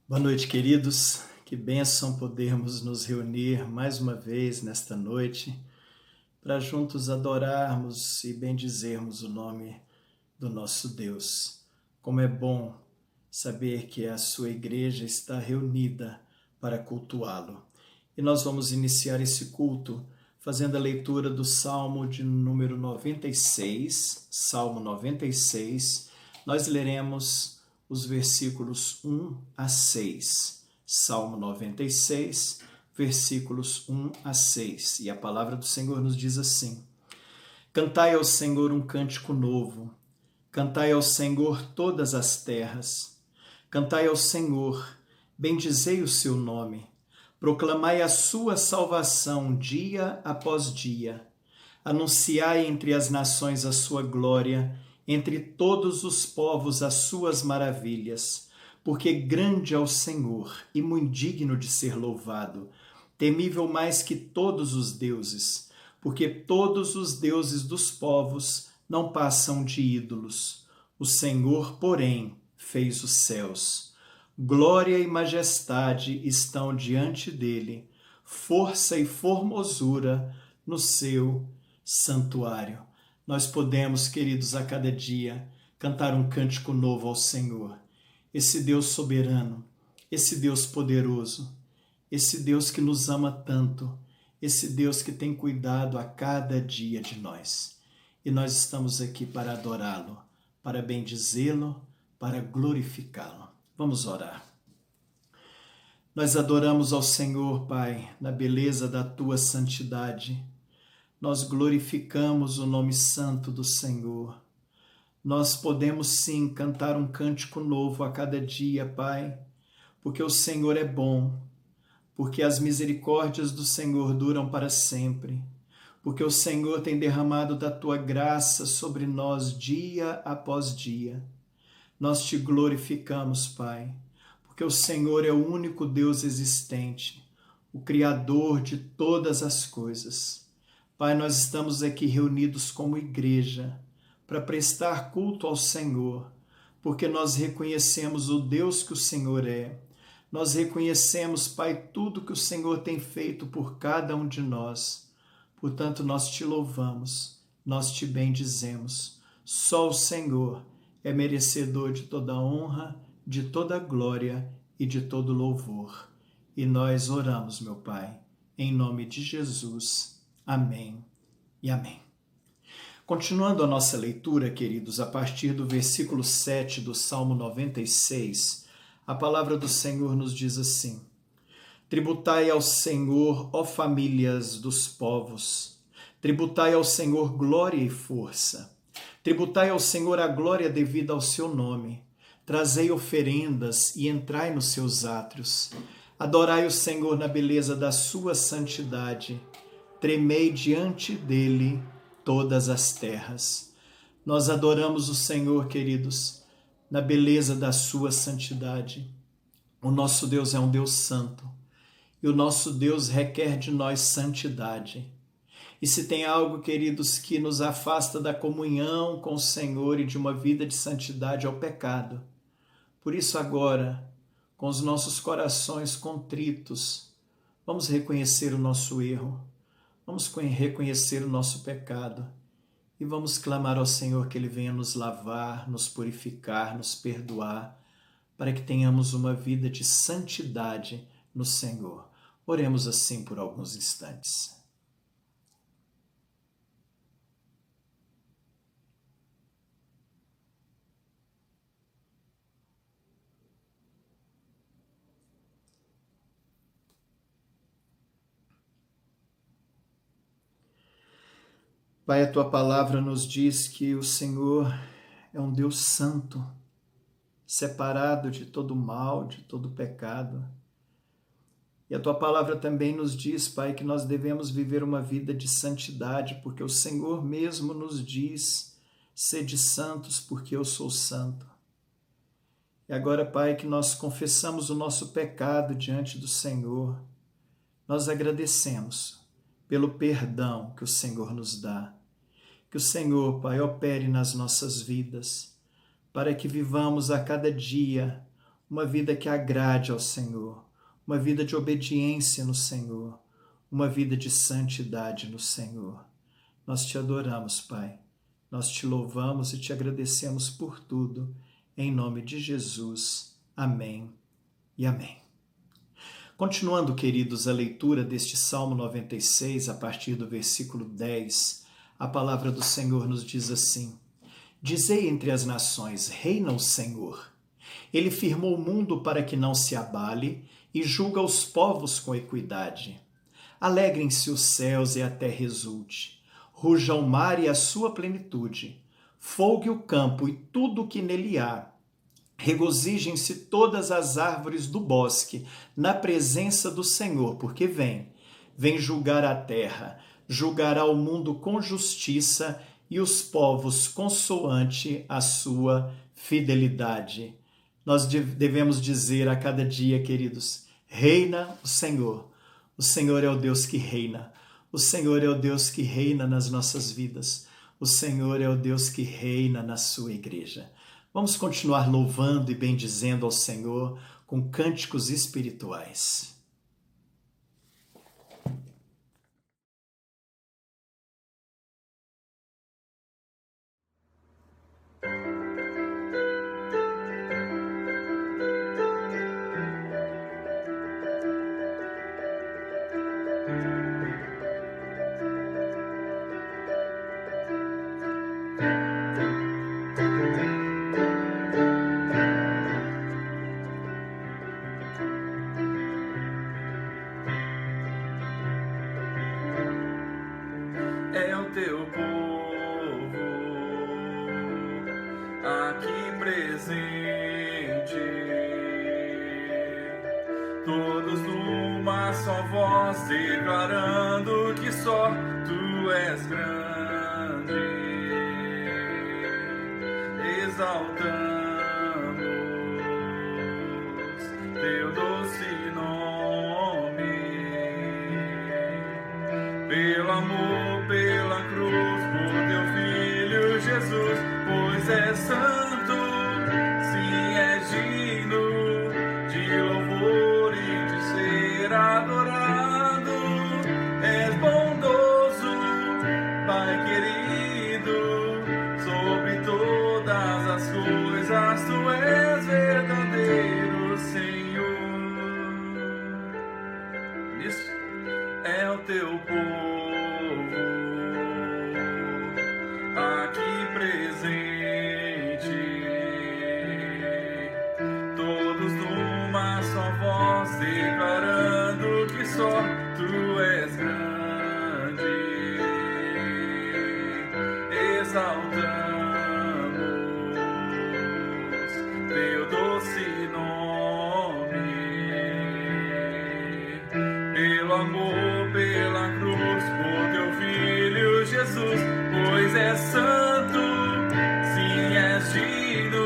Boa noite, queridos. Que bênção podermos nos reunir mais uma vez nesta noite para juntos adorarmos e bendizermos o nome do nosso Deus. Como é bom saber que a sua igreja está reunida para cultuá-lo. E nós vamos iniciar esse culto fazendo a leitura do Salmo de número 96, Salmo 96. Nós leremos os versículos 1 a 6. Salmo 96, versículos 1 a 6. E a palavra do Senhor nos diz assim: Cantai ao Senhor um cântico novo. Cantai ao Senhor todas as terras. Cantai ao Senhor, bendizei o seu nome. Proclamai a sua salvação dia após dia. Anunciai entre as nações a sua glória, entre todos os povos as suas maravilhas. Porque grande é o Senhor e muito digno de ser louvado, temível mais que todos os deuses, porque todos os deuses dos povos não passam de ídolos. O Senhor, porém, fez os céus. Glória e majestade estão diante dele, força e formosura no seu santuário. Nós podemos, queridos, a cada dia cantar um cântico novo ao Senhor. Esse Deus soberano, esse Deus poderoso, esse Deus que nos ama tanto, esse Deus que tem cuidado a cada dia de nós. E nós estamos aqui para adorá-lo, para bendizê-lo, para glorificá-lo. Vamos orar. Nós adoramos ao Senhor, Pai, na beleza da tua santidade. Nós glorificamos o nome santo do Senhor. Nós podemos sim cantar um cântico novo a cada dia, Pai, porque o Senhor é bom, porque as misericórdias do Senhor duram para sempre, porque o Senhor tem derramado da tua graça sobre nós dia após dia. Nós te glorificamos, Pai, porque o Senhor é o único Deus existente, o Criador de todas as coisas. Pai, nós estamos aqui reunidos como igreja para prestar culto ao Senhor, porque nós reconhecemos o Deus que o Senhor é. Nós reconhecemos, Pai, tudo que o Senhor tem feito por cada um de nós. Portanto, nós te louvamos, nós te bendizemos. Só o Senhor é merecedor de toda honra, de toda glória e de todo louvor. E nós oramos, meu Pai, em nome de Jesus. Amém e amém. Continuando a nossa leitura, queridos, a partir do versículo 7 do Salmo 96, a palavra do Senhor nos diz assim: Tributai ao Senhor, ó famílias dos povos, tributai ao Senhor glória e força. Tributai ao Senhor a glória devida ao seu nome. Trazei oferendas e entrai nos seus átrios. Adorai o Senhor na beleza da sua santidade. Tremei diante dele todas as terras. Nós adoramos o Senhor, queridos, na beleza da sua santidade. O nosso Deus é um Deus santo e o nosso Deus requer de nós santidade. E se tem algo, queridos, que nos afasta da comunhão com o Senhor e de uma vida de santidade, é o pecado. Por isso agora, com os nossos corações contritos, vamos reconhecer o nosso erro, vamos reconhecer o nosso pecado e vamos clamar ao Senhor que Ele venha nos lavar, nos purificar, nos perdoar, para que tenhamos uma vida de santidade no Senhor. Oremos assim por alguns instantes. Pai, a tua palavra nos diz que o Senhor é um Deus santo, separado de todo mal, de todo pecado. E a tua palavra também nos diz, Pai, que nós devemos viver uma vida de santidade, porque o Senhor mesmo nos diz: sede santos, porque eu sou santo. E agora, Pai, que nós confessamos o nosso pecado diante do Senhor, nós agradecemos pelo perdão que o Senhor nos dá. Que o Senhor, Pai, opere nas nossas vidas, para que vivamos a cada dia uma vida que agrade ao Senhor, uma vida de obediência no Senhor, uma vida de santidade no Senhor. Nós te adoramos, Pai. Nós te louvamos e te agradecemos por tudo. Em nome de Jesus. Amém e amém. Continuando, queridos, a leitura deste Salmo 96, a partir do versículo 10, a palavra do Senhor nos diz assim: Dizei entre as nações, reina o Senhor. Ele firmou o mundo para que não se abale e julga os povos com equidade. Alegrem-se os céus e a terra exulte. Ruja o mar e a sua plenitude. Folgue o campo e tudo o que nele há. Regozijem-se todas as árvores do bosque na presença do Senhor, porque vem julgar a terra, julgará o mundo com justiça e os povos consoante a sua fidelidade. Nós devemos dizer a cada dia, queridos, reina o Senhor. O Senhor é o Deus que reina. O Senhor é o Deus que reina nas nossas vidas. O Senhor é o Deus que reina na sua igreja. Vamos continuar louvando e bendizendo ao Senhor com cânticos espirituais. É o teu povo aqui presente, todos numa só voz declarando que só tu és grande, exaltamos teu doce nome, pelo amor, pela cruz, por teu Filho Jesus, pois é santo, sim, é digno de louvor e de ser adorado. És bondoso, Pai querido, sobre todas as coisas, tu és verdadeiro Senhor. Isso é o teu povo aqui presente, todos numa só voz declarando que só tu és grande, exaltamos teu doce nome, pelo amor, pela cruz, por teu Filho Jesus, pois é santo, sim, és digno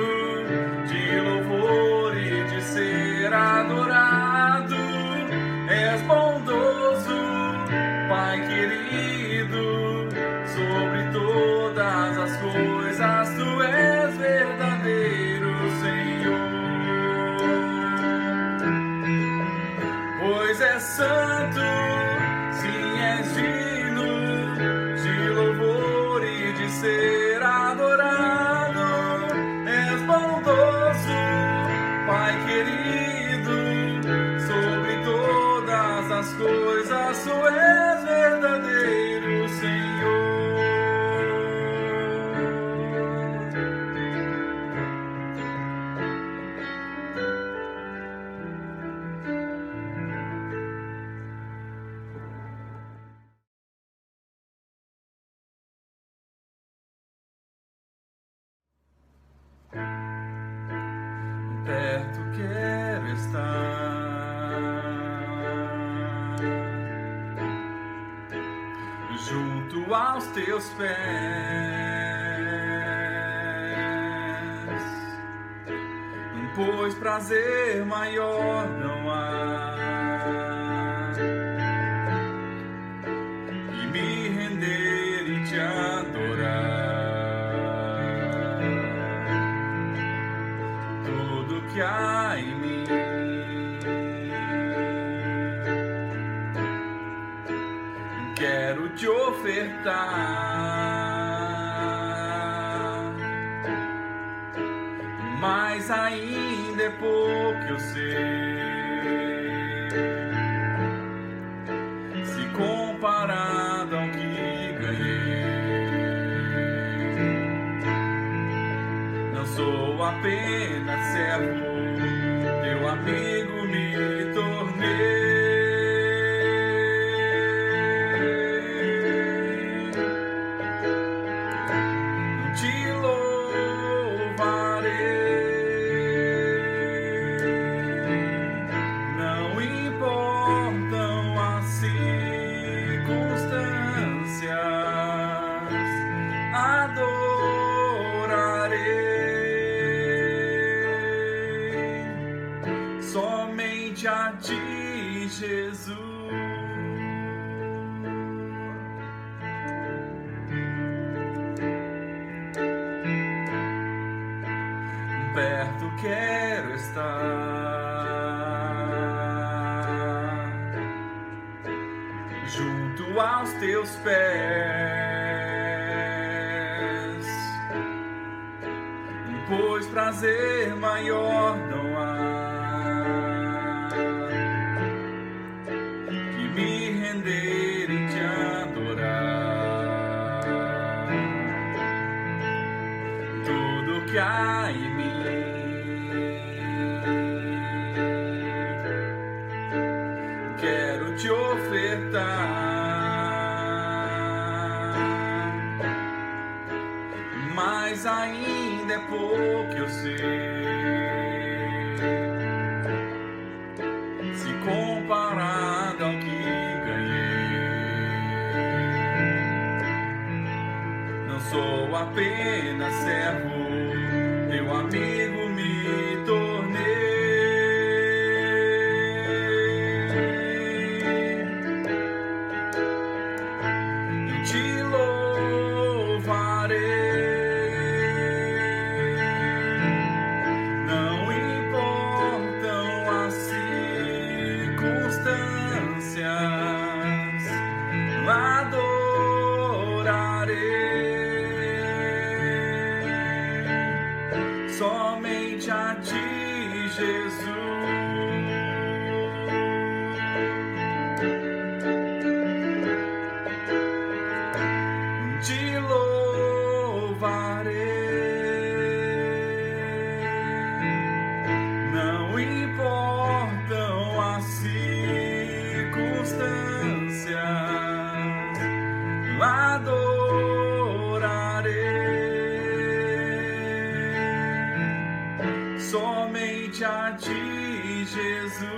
de louvor e de ser adorado. És bondoso, Pai querido, sobre todas as coisas, tu és verdadeiro Senhor. Pois é santo, sim, és digno de louvor e de ser adorado. És bondoso, Pai querido, sobre todas as coisas, tu és verdadeiro Senhor. Perto quero estar, junto aos teus pés, pois prazer maior não há que me render e te adorar. Tudo que há em quero te ofertar, mas ainda é pouco, eu sei, se comparado ao que ganhei. Não sou apenas servo, teu amigo me tornei. Te louvarei, não importam as circunstâncias, adorarei somente a ti, Jesus. Perto quero estar, junto aos teus pés, pois prazer maior não há que me render e te adorar. Tudo que há em mim quero te ofertar, mas ainda é pouco, eu sei, se comparado ao que ganhei. Não sou apenas servo, teu amigo me tornei. Te louvarei, não importam as circunstâncias, adorarei somente a ti, Jesus. Te louvarei, não importam as circunstâncias, adorarei somente a ti, Jesus.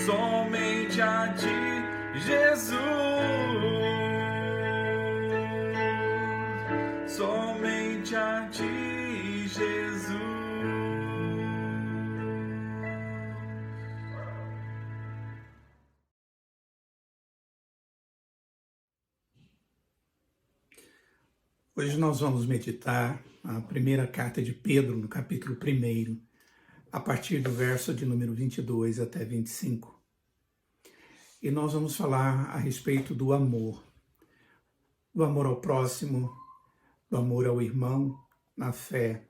Somente a ti, Jesus, somente a ti, Jesus. Hoje nós vamos meditar a primeira carta de Pedro, no capítulo 1, a partir do verso de número 22 até 25. E nós vamos falar a respeito do amor ao próximo, do amor ao irmão na fé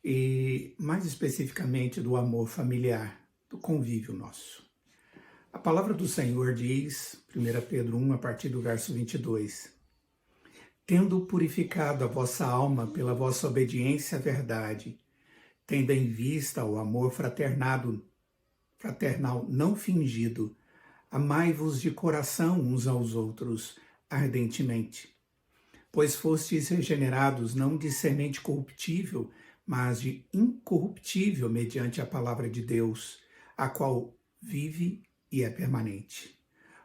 e, mais especificamente, do amor familiar, do convívio nosso. A palavra do Senhor diz, 1 Pedro 1, a partir do verso 22, tendo purificado a vossa alma pela vossa obediência à verdade, tendo em vista o amor fraternal não fingido, amai-vos de coração uns aos outros ardentemente, pois fostes regenerados não de semente corruptível, mas de incorruptível mediante a palavra de Deus, a qual vive e é permanente.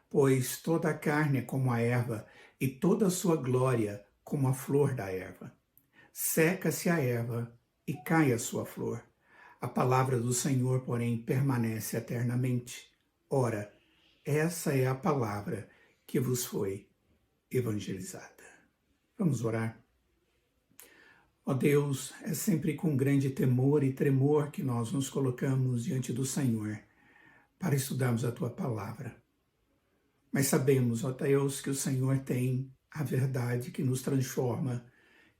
Pois toda a carne é como a erva, e toda a sua glória como a flor da erva. Seca-se a erva e cai a sua flor. A palavra do Senhor, porém, permanece eternamente. Ora, essa é a palavra que vos foi evangelizada. Vamos orar. Ó Deus, é sempre com grande temor e tremor que nós nos colocamos diante do Senhor para estudarmos a Tua palavra. Mas sabemos, ó Deus, que o Senhor tem a verdade que nos transforma,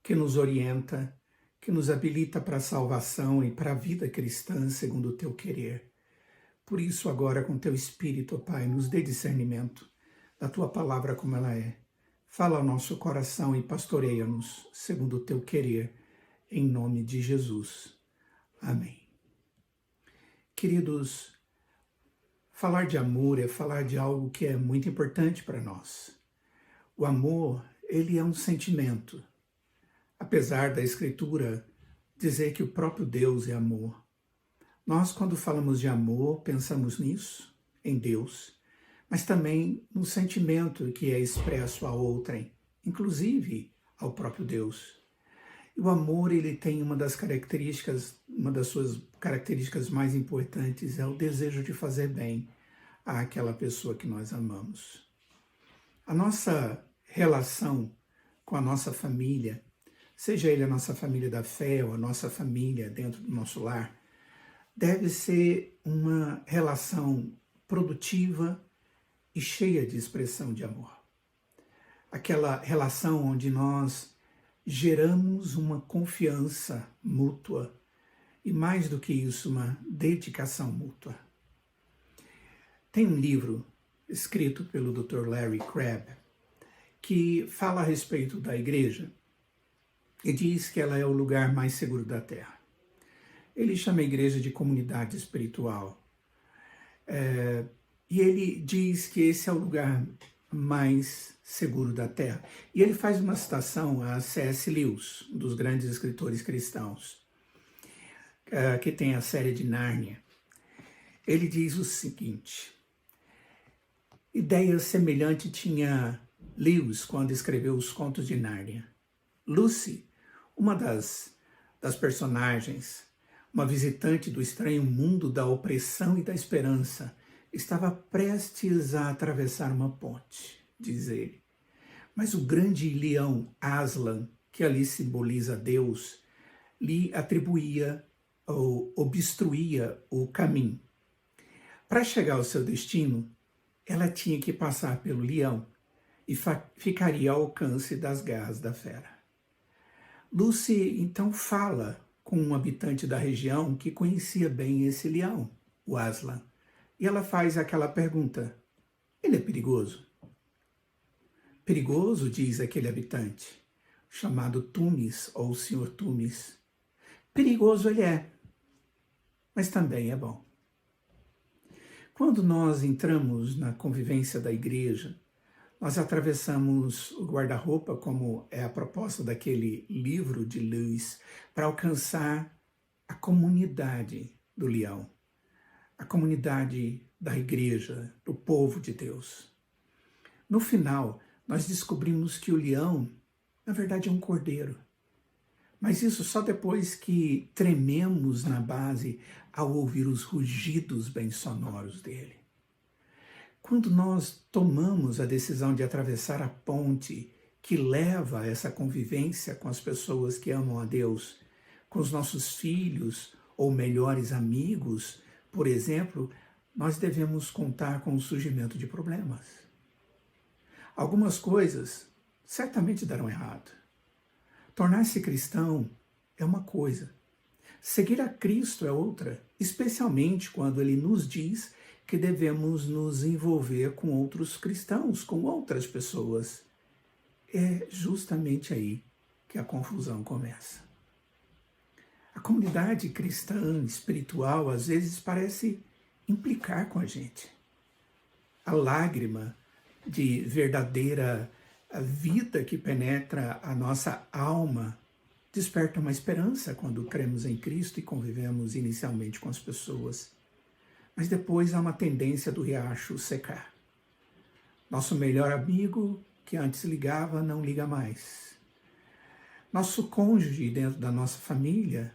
que nos orienta, que nos habilita para a salvação e para a vida cristã segundo o Teu querer. Por isso, agora, com Teu Espírito, ó Pai, nos dê discernimento da Tua palavra como ela é. Fala ao nosso coração e pastoreia-nos segundo o Teu querer, em nome de Jesus. Amém. Queridos, falar de amor é falar de algo que é muito importante para nós. O amor, ele é um sentimento. Apesar da Escritura dizer que o próprio Deus é amor, nós, quando falamos de amor, pensamos nisso, em Deus, mas também no sentimento que é expresso a outrem, inclusive ao próprio Deus. E o amor, ele tem uma das suas características mais importantes, é o desejo de fazer bem àquela pessoa que nós amamos. A nossa relação com a nossa família, seja ele a nossa família da fé ou a nossa família dentro do nosso lar, deve ser uma relação produtiva e cheia de expressão de amor. Aquela relação onde nós geramos uma confiança mútua e, mais do que isso, uma dedicação mútua. Tem um livro escrito pelo Dr. Larry Crabb que fala a respeito da igreja e diz que ela é o lugar mais seguro da Terra. Ele chama a igreja de comunidade espiritual. E ele diz que esse é o lugar mais seguro da Terra. E ele faz uma citação a C.S. Lewis, um dos grandes escritores cristãos, que tem a série de Nárnia. Ele diz o seguinte: ideia semelhante tinha Lewis quando escreveu os Contos de Nárnia. Lucy, uma das personagens, uma visitante do estranho mundo da opressão e da esperança, estava prestes a atravessar uma ponte, diz ele. Mas o grande leão Aslan, que ali simboliza Deus, lhe atribuía ou obstruía o caminho. Para chegar ao seu destino, ela tinha que passar pelo leão e ficaria ao alcance das garras da fera. Lucy então fala com um habitante da região que conhecia bem esse leão, o Aslan, e ela faz aquela pergunta: ele é perigoso? Perigoso, diz aquele habitante, chamado Tumis, ou Sr. Tumis. Perigoso ele é, mas também é bom. Quando nós entramos na convivência da igreja, nós atravessamos o guarda-roupa, como é a proposta daquele livro de Lewis, para alcançar a comunidade do leão, a comunidade da igreja, do povo de Deus. No final, nós descobrimos que o leão, na verdade, é um cordeiro. Mas isso só depois que trememos na base ao ouvir os rugidos bem sonoros dele. Quando nós tomamos a decisão de atravessar a ponte que leva a essa convivência com as pessoas que amam a Deus, com os nossos filhos ou melhores amigos, por exemplo, nós devemos contar com o surgimento de problemas. Algumas coisas certamente darão errado. Tornar-se cristão é uma coisa. Seguir a Cristo é outra, especialmente quando ele nos diz que devemos nos envolver com outros cristãos, com outras pessoas. É justamente aí que a confusão começa. A comunidade cristã, espiritual, às vezes parece implicar com a gente. A lágrima de verdadeira vida que penetra a nossa alma desperta uma esperança quando cremos em Cristo e convivemos inicialmente com as pessoas. Mas depois há uma tendência do riacho secar. Nosso melhor amigo, que antes ligava, não liga mais. Nosso cônjuge dentro da nossa família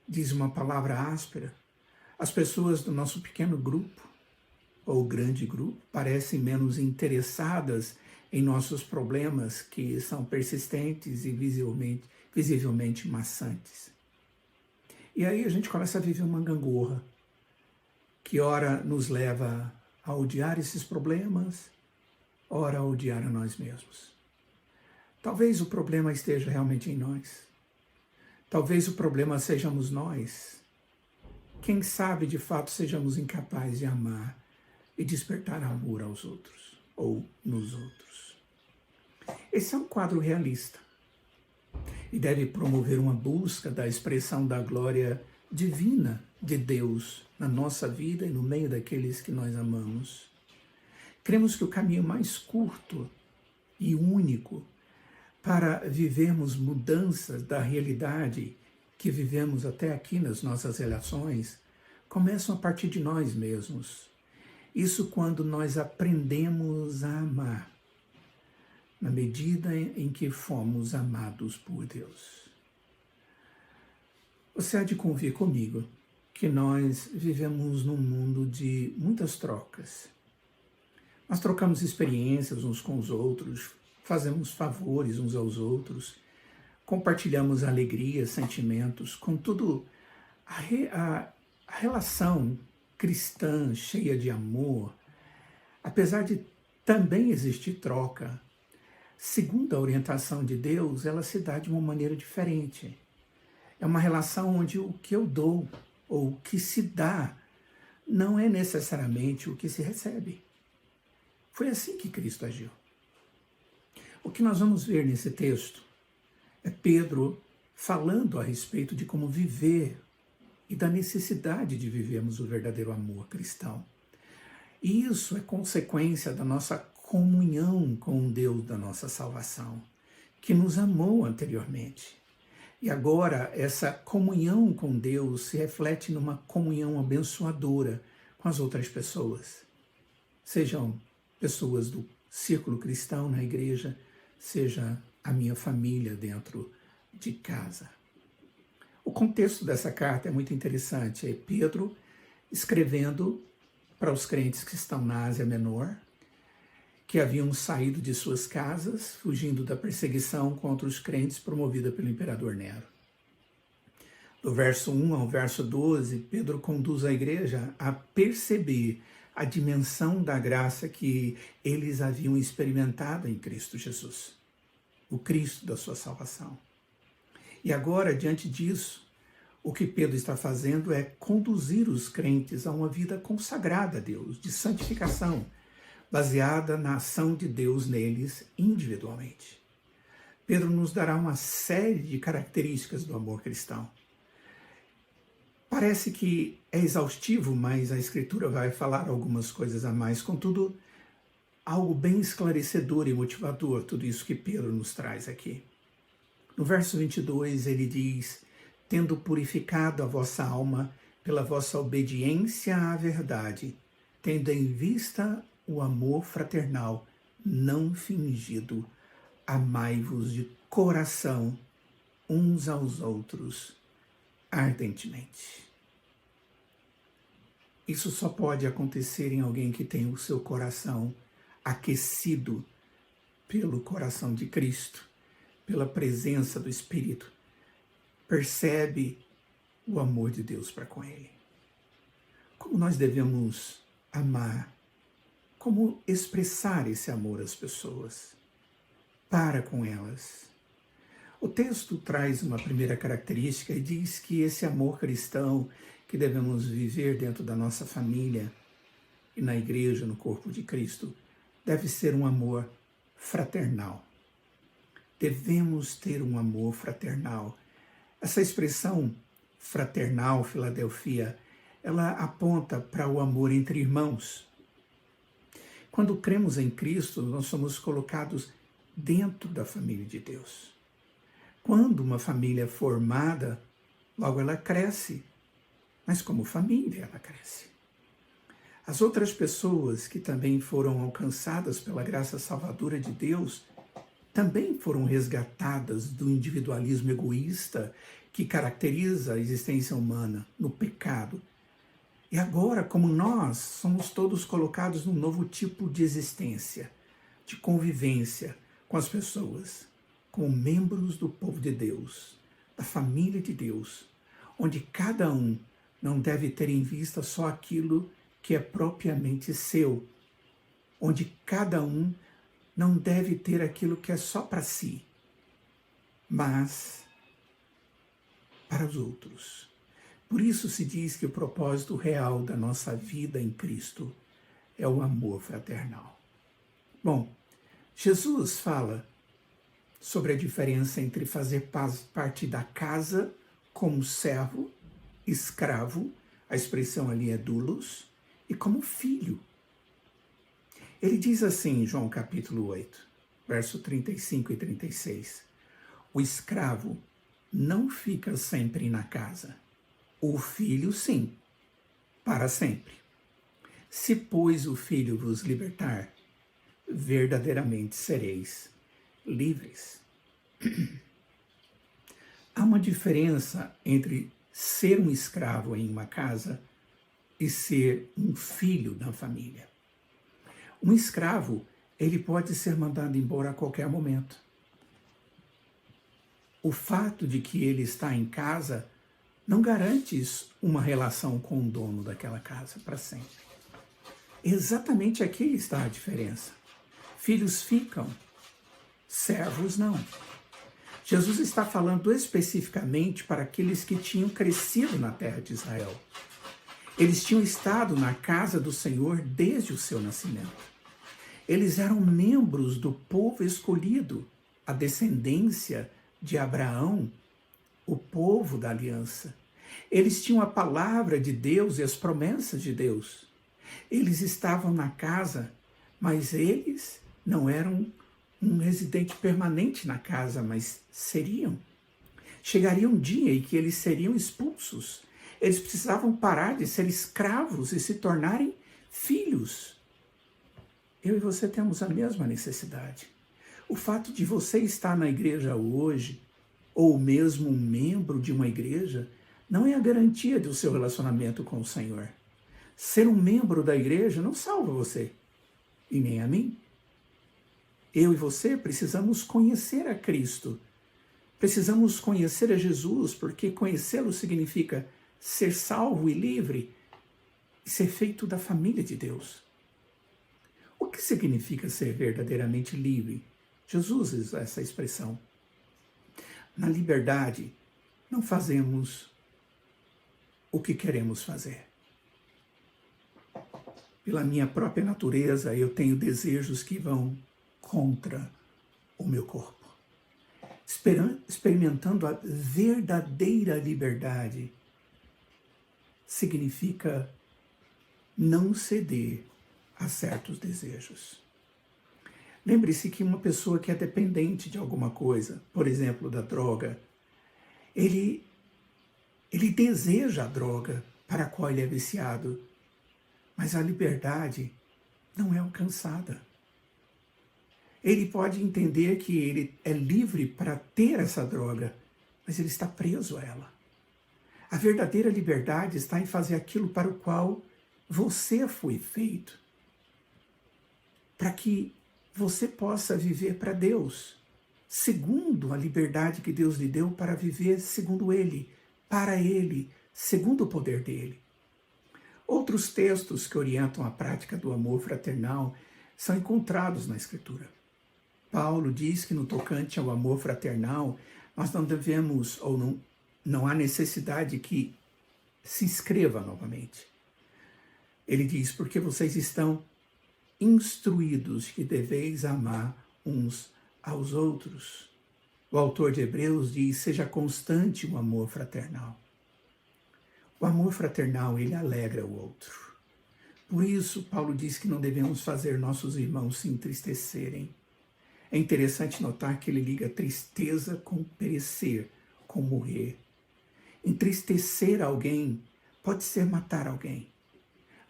diz uma palavra áspera. As pessoas do nosso pequeno grupo, ou grande grupo, parecem menos interessadas em nossos problemas, que são persistentes e visivelmente maçantes. E aí a gente começa a viver uma gangorra, que ora nos leva a odiar esses problemas, ora a odiar a nós mesmos. Talvez o problema esteja realmente em nós. Talvez o problema sejamos nós. Quem sabe, de fato, sejamos incapazes de amar e despertar amor aos outros, ou nos outros. Esse é um quadro realista e deve promover uma busca da expressão da glória divina de Deus na nossa vida e no meio daqueles que nós amamos. Cremos que o caminho mais curto e único para vivermos mudanças da realidade que vivemos até aqui nas nossas relações começam a partir de nós mesmos. Isso quando nós aprendemos a amar, na medida em que fomos amados por Deus. Você há de convir comigo que nós vivemos num mundo de muitas trocas. Nós trocamos experiências uns com os outros, fazemos favores uns aos outros, compartilhamos alegrias, sentimentos, contudo, a relação cristã cheia de amor, apesar de também existir troca, segundo a orientação de Deus, ela se dá de uma maneira diferente. É uma relação onde o que eu dou, ou o que se dá, não é necessariamente o que se recebe. Foi assim que Cristo agiu. O que nós vamos ver nesse texto é Pedro falando a respeito de como viver e da necessidade de vivermos o verdadeiro amor cristão. E isso é consequência da nossa comunhão com o Deus da nossa salvação, que nos amou anteriormente. E agora essa comunhão com Deus se reflete numa comunhão abençoadora com as outras pessoas. Sejam pessoas do círculo cristão na igreja, seja a minha família dentro de casa. O contexto dessa carta é muito interessante. É Pedro escrevendo para os crentes que estão na Ásia Menor, que haviam saído de suas casas, fugindo da perseguição contra os crentes promovida pelo imperador Nero. Do verso 1 ao verso 12, Pedro conduz a igreja a perceber a dimensão da graça que eles haviam experimentado em Cristo Jesus, o Cristo da sua salvação. E agora, diante disso, o que Pedro está fazendo é conduzir os crentes a uma vida consagrada a Deus, de santificação, baseada na ação de Deus neles individualmente. Pedro nos dará uma série de características do amor cristão. Parece que é exaustivo, mas a Escritura vai falar algumas coisas a mais. Contudo, algo bem esclarecedor e motivador, tudo isso que Pedro nos traz aqui. No verso 22, ele diz: tendo purificado a vossa alma pela vossa obediência à verdade, tendo em vista o amor fraternal não fingido, amai-vos de coração uns aos outros ardentemente. Isso só pode acontecer em alguém que tem o seu coração aquecido pelo coração de Cristo, pela presença do Espírito. Percebe o amor de Deus para com ele. Como nós devemos amar? Como expressar esse amor às pessoas? Para com elas. O texto traz uma primeira característica e diz que esse amor cristão que devemos viver dentro da nossa família e na igreja, no corpo de Cristo, deve ser um amor fraternal. Devemos ter um amor fraternal. Essa expressão fraternal, Filadélfia, ela aponta para o amor entre irmãos. Quando cremos em Cristo, nós somos colocados dentro da família de Deus. Quando uma família é formada, logo ela cresce, mas como família ela cresce. As outras pessoas que também foram alcançadas pela graça salvadora de Deus também foram resgatadas do individualismo egoísta que caracteriza a existência humana no pecado. E agora, como nós, somos todos colocados num novo tipo de existência, de convivência com as pessoas, como membros do povo de Deus, da família de Deus, onde cada um não deve ter em vista só aquilo que é propriamente seu, onde cada um não deve ter aquilo que é só para si, mas para os outros. Por isso se diz que o propósito real da nossa vida em Cristo é o amor fraternal. Bom, Jesus fala sobre a diferença entre fazer parte da casa como servo, escravo, a expressão ali é doulos, e como filho. Ele diz assim em João capítulo 8, verso 35 e 36, o escravo não fica sempre na casa, o filho sim, para sempre. Se, pois, o filho vos libertar, verdadeiramente sereis livres. Há uma diferença entre ser um escravo em uma casa e ser um filho da família. Um escravo, ele pode ser mandado embora a qualquer momento. O fato de que ele está em casa não garante uma relação com o dono daquela casa para sempre. Exatamente aqui está a diferença. Filhos ficam, servos não. Jesus está falando especificamente para aqueles que tinham crescido na terra de Israel. Eles tinham estado na casa do Senhor desde o seu nascimento. Eles eram membros do povo escolhido, a descendência de Abraão, o povo da aliança. Eles tinham a palavra de Deus e as promessas de Deus. Eles estavam na casa, mas eles não eram um residente permanente na casa, mas seriam. Chegaria um dia em que eles seriam expulsos. Eles precisavam parar de ser escravos e se tornarem filhos. Eu e você temos a mesma necessidade. O fato de você estar na igreja hoje, ou mesmo um membro de uma igreja, não é a garantia do seu relacionamento com o Senhor. Ser um membro da igreja não salva você, e nem a mim. Eu e você precisamos conhecer a Cristo. Precisamos conhecer a Jesus, porque conhecê-lo significa ser salvo e livre e ser feito da família de Deus. O que significa ser verdadeiramente livre? Jesus usa essa expressão. Na liberdade, não fazemos o que queremos fazer. Pela minha própria natureza, eu tenho desejos que vão contra o meu corpo. Experimentando a verdadeira liberdade significa não ceder a certos desejos. Lembre-se que uma pessoa que é dependente de alguma coisa, por exemplo, da droga, ele deseja a droga para a qual ele é viciado, mas a liberdade não é alcançada. Ele pode entender que ele é livre para ter essa droga, mas ele está preso a ela. A verdadeira liberdade está em fazer aquilo para o qual você foi feito, para que você possa viver para Deus, segundo a liberdade que Deus lhe deu para viver segundo Ele, para Ele, segundo o poder dEle. Outros textos que orientam a prática do amor fraternal são encontrados na Escritura. Paulo diz que no tocante ao amor fraternal, nós não devemos, ou não há necessidade que se inscreva novamente. Ele diz, porque vocês estão instruídos que deveis amar uns aos outros. O autor de Hebreus diz, seja constante o amor fraternal. O amor fraternal, ele alegra o outro. Por isso, Paulo diz que não devemos fazer nossos irmãos se entristecerem. É interessante notar que ele liga tristeza com perecer, com morrer. Entristecer alguém pode ser matar alguém.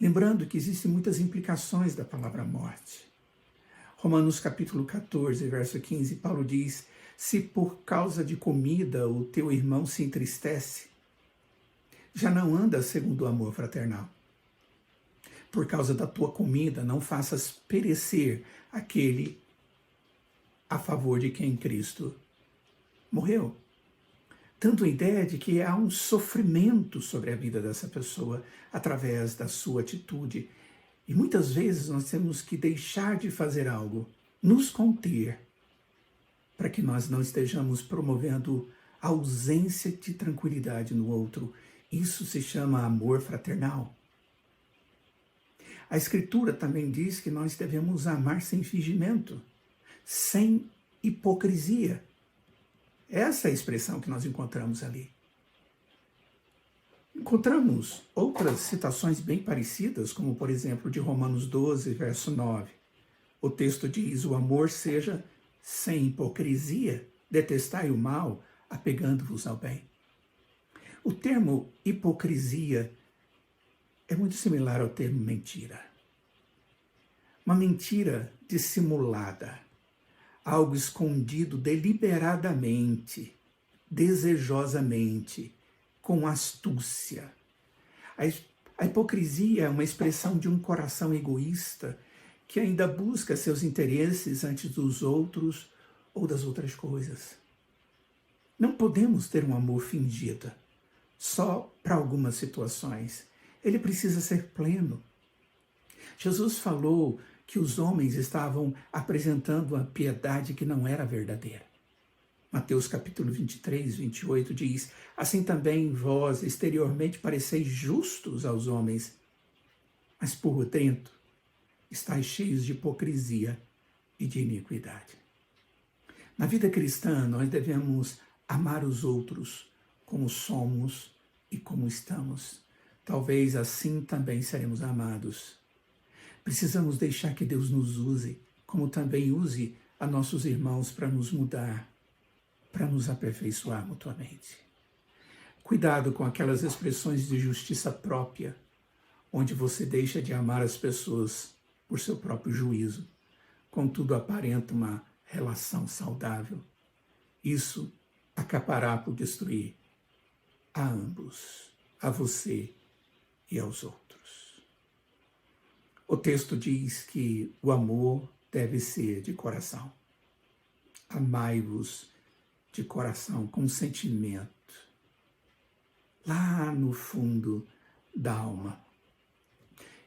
Lembrando que existem muitas implicações da palavra morte. Romanos capítulo 14, verso 15, Paulo diz, se por causa de comida o teu irmão se entristece, já não anda segundo o amor fraternal. Por causa da tua comida, não faças perecer aquele a favor de quem Cristo morreu. dando a ideia de que há um sofrimento sobre a vida dessa pessoa através da sua atitude. E muitas vezes nós temos que deixar de fazer algo, nos conter, para que nós não estejamos promovendo a ausência de tranquilidade no outro. Isso se chama amor fraternal. A Escritura também diz que nós devemos amar sem fingimento, sem hipocrisia. Essa é a expressão que nós encontramos ali. Encontramos outras citações bem parecidas, como por exemplo de Romanos 12, verso 9. O texto diz: o amor seja sem hipocrisia, detestai o mal, apegando-vos ao bem. O termo hipocrisia é muito similar ao termo mentira. Uma mentira dissimulada, algo escondido deliberadamente, desejosamente, com astúcia. A hipocrisia é uma expressão de um coração egoísta que ainda busca seus interesses antes dos outros ou das outras coisas. Não podemos ter um amor fingido, só para algumas situações. Ele precisa ser pleno. Jesus falou que os homens estavam apresentando uma piedade que não era verdadeira. Mateus capítulo 23, 28 diz: assim também vós exteriormente pareceis justos aos homens, mas por dentro estáis cheios de hipocrisia e de iniquidade. Na vida cristã, nós devemos amar os outros como somos e como estamos. Talvez assim também seremos amados. Precisamos deixar que Deus nos use, como também use a nossos irmãos para nos mudar, para nos aperfeiçoar mutuamente. Cuidado com aquelas expressões de justiça própria, onde você deixa de amar as pessoas por seu próprio juízo, contudo aparenta uma relação saudável. Isso acabará por destruir a ambos, a você e aos outros. O texto diz que o amor deve ser de coração. Amai-vos de coração, com sentimento, lá no fundo da alma.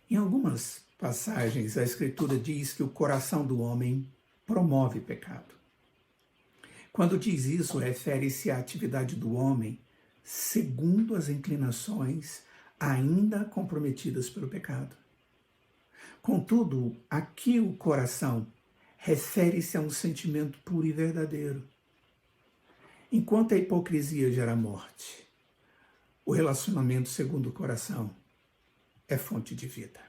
Em algumas passagens, a Escritura diz que o coração do homem promove pecado. Quando diz isso, refere-se à atividade do homem segundo as inclinações ainda comprometidas pelo pecado. Contudo, aqui o coração refere-se a um sentimento puro e verdadeiro. Enquanto a hipocrisia gera morte, o relacionamento segundo o coração é fonte de vida.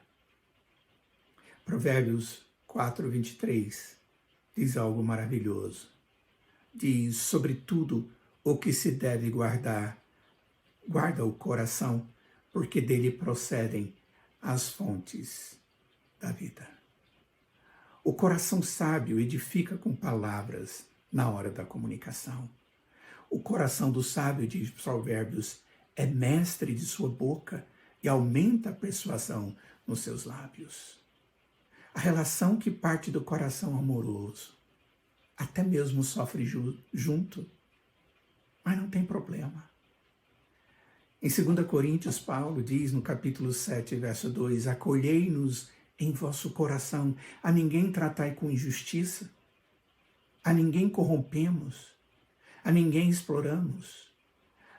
Provérbios 4, 23 diz algo maravilhoso. Diz: sobretudo o que se deve guardar, guarda o coração, porque dele procedem as fontes da vida. O coração sábio edifica com palavras na hora da comunicação. O coração do sábio, diz Provérbios, é mestre de sua boca e aumenta a persuasão nos seus lábios. A relação que parte do coração amoroso até mesmo sofre junto, mas não tem problema. Em 2 Coríntios, Paulo diz no capítulo 7, verso 2, acolhei-nos em vosso coração, a ninguém tratai com injustiça, a ninguém corrompemos, a ninguém exploramos.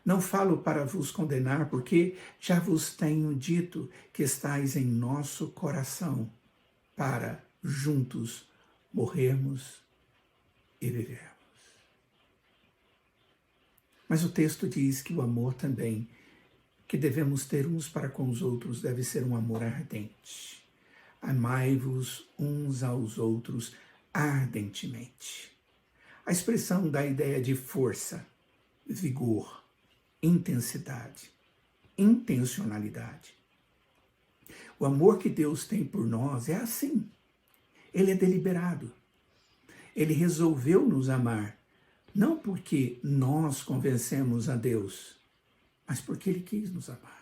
Não falo para vos condenar, porque já vos tenho dito que estáis em nosso coração, para juntos morrermos e vivermos. Mas o texto diz que o amor também, que devemos ter uns para com os outros, deve ser um amor ardente. Amai-vos uns aos outros ardentemente. A expressão dá a ideia de força, vigor, intensidade, intencionalidade. O amor que Deus tem por nós é assim. Ele é deliberado. Ele resolveu nos amar, não porque nós convencemos a Deus, mas porque Ele quis nos amar.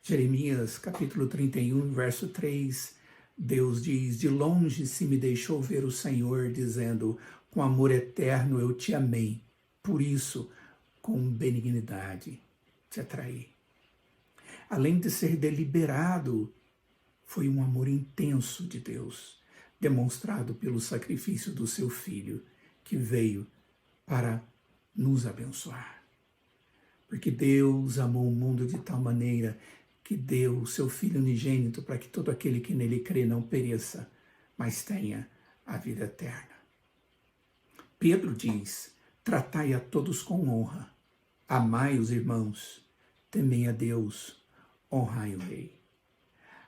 Jeremias, capítulo 31, verso 3, Deus diz: de longe se me deixou ver o Senhor, dizendo, com amor eterno eu te amei, por isso, com benignidade, te atraí. Além de ser deliberado, foi um amor intenso de Deus, demonstrado pelo sacrifício do seu Filho, que veio para nos abençoar. Porque Deus amou o mundo de tal maneira que deu o seu Filho unigênito para que todo aquele que nele crê não pereça, mas tenha a vida eterna. Pedro diz: tratai a todos com honra, amai os irmãos, temei a Deus, honrai o Rei.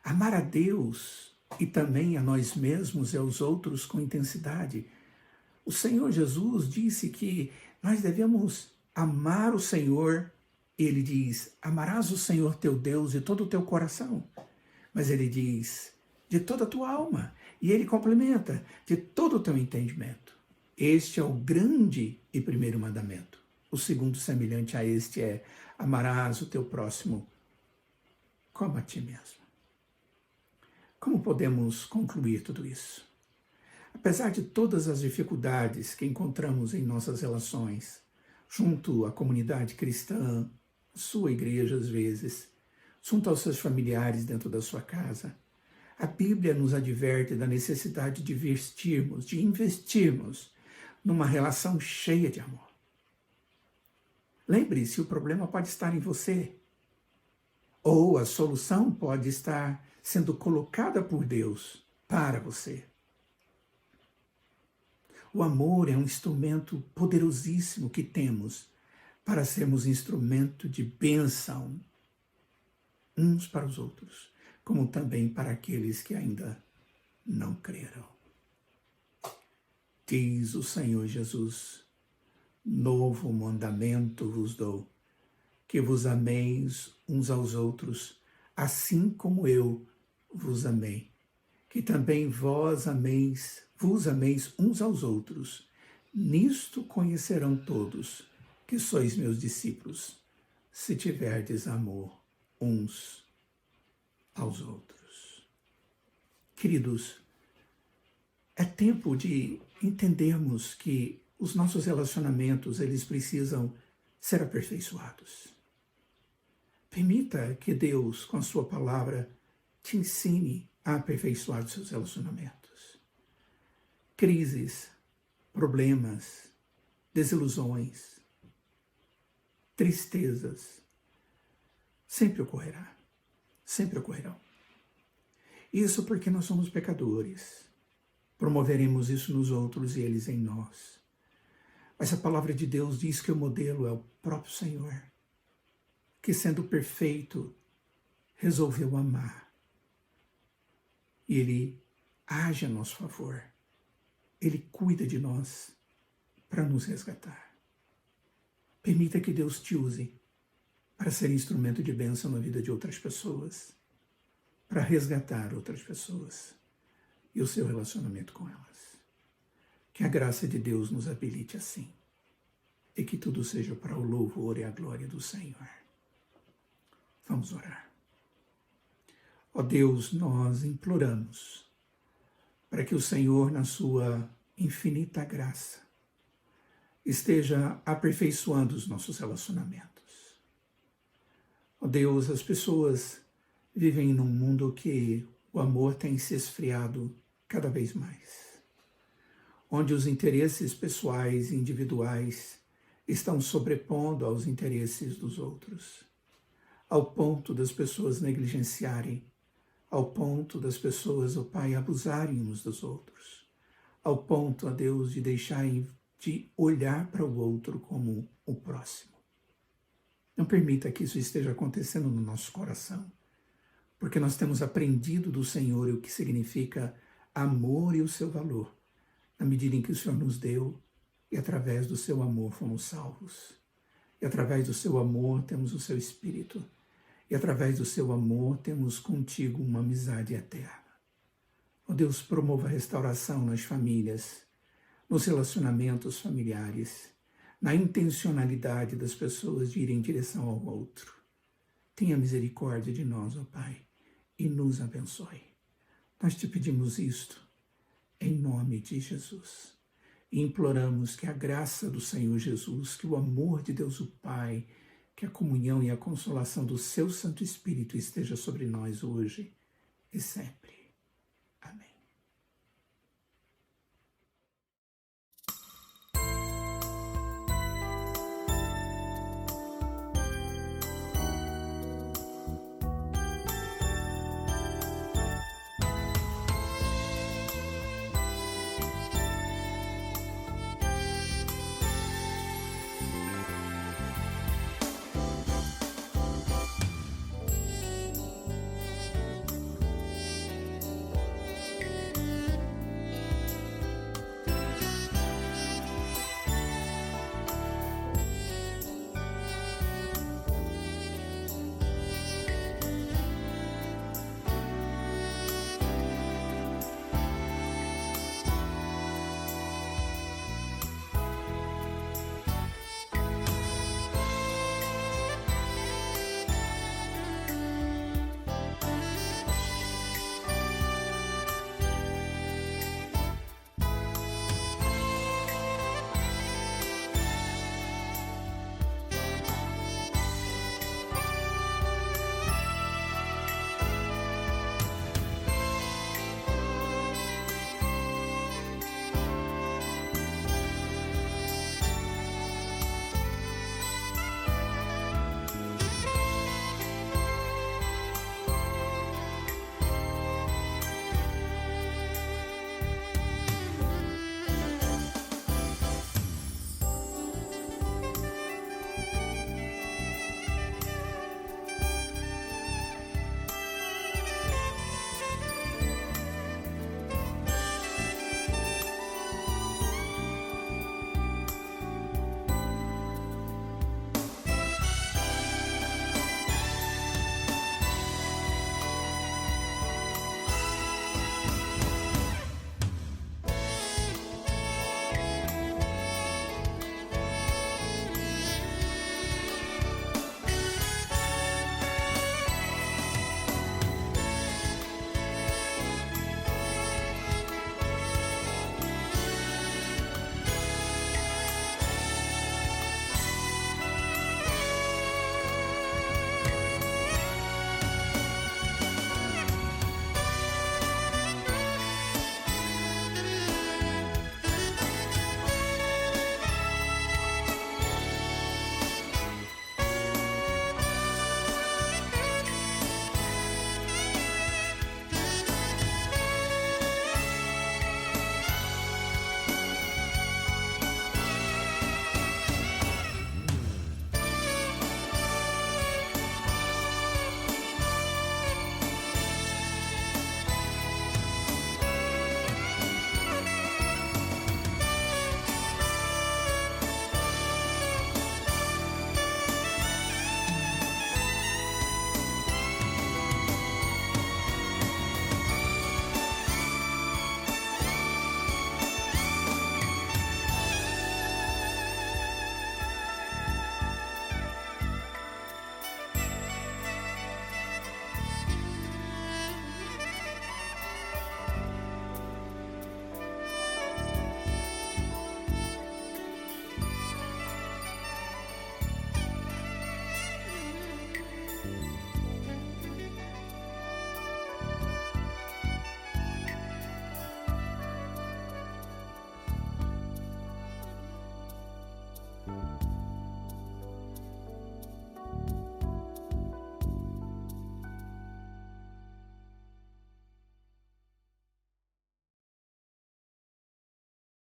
Amar a Deus e também a nós mesmos e aos outros com intensidade. O Senhor Jesus disse que nós devemos amar o Senhor. Ele diz: amarás o Senhor teu Deus de todo o teu coração. Mas ele diz: de toda a tua alma. E ele complementa: de todo o teu entendimento. Este é o grande e primeiro mandamento. O segundo, semelhante a este, é: amarás o teu próximo como a ti mesmo. Como podemos concluir tudo isso? Apesar de todas as dificuldades que encontramos em nossas relações, junto à comunidade cristã, sua igreja às vezes, junto aos seus familiares dentro da sua casa, a Bíblia nos adverte da necessidade de investirmos numa relação cheia de amor. Lembre-se, o problema pode estar em você, ou a solução pode estar sendo colocada por Deus para você. O amor é um instrumento poderosíssimo que temos para sermos instrumento de bênção uns para os outros, como também para aqueles que ainda não creram. Diz o Senhor Jesus: novo mandamento vos dou, que vos ameis uns aos outros, assim como eu vos amei, que também vos ameis uns aos outros. Nisto conhecerão todos que sois meus discípulos, se tiverdes amor uns aos outros. Queridos, é tempo de entendermos que os nossos relacionamentos, eles precisam ser aperfeiçoados. Permita que Deus, com a sua palavra, te ensine a aperfeiçoar os seus relacionamentos. Crises, problemas, desilusões, tristezas, sempre ocorrerão. Isso porque nós somos pecadores. Promoveremos isso nos outros e eles em nós. Mas a palavra de Deus diz que o modelo é o próprio Senhor, que sendo perfeito, resolveu amar. E Ele age a nosso favor. Ele cuida de nós para nos resgatar. Permita que Deus te use para ser instrumento de bênção na vida de outras pessoas, para resgatar outras pessoas e o seu relacionamento com elas. Que a graça de Deus nos habilite assim e que tudo seja para o louvor e a glória do Senhor. Vamos orar. Ó Deus, nós imploramos para que o Senhor, na sua infinita graça, esteja aperfeiçoando os nossos relacionamentos. Ó Deus, as pessoas vivem num mundo que o amor tem se esfriado cada vez mais, onde os interesses pessoais e individuais estão sobrepondo aos interesses dos outros, ao ponto das pessoas negligenciarem, ao ponto das pessoas, ó Pai, abusarem uns dos outros, ao ponto, ó Deus, de deixarem de olhar para o outro como o próximo. Não permita que isso esteja acontecendo no nosso coração, porque nós temos aprendido do Senhor o que significa amor e o seu valor, na medida em que o Senhor nos deu, e através do seu amor fomos salvos. E através do seu amor temos o seu Espírito. E através do seu amor temos contigo uma amizade eterna. Ó Deus, promova a restauração nas famílias, nos relacionamentos familiares, na intencionalidade das pessoas de irem em direção ao outro. Tenha misericórdia de nós, ó Pai, e nos abençoe. Nós te pedimos isto em nome de Jesus. e imploramos que a graça do Senhor Jesus, que o amor de Deus o Pai, que a comunhão e a consolação do seu Santo Espírito esteja sobre nós hoje e sempre. Amém.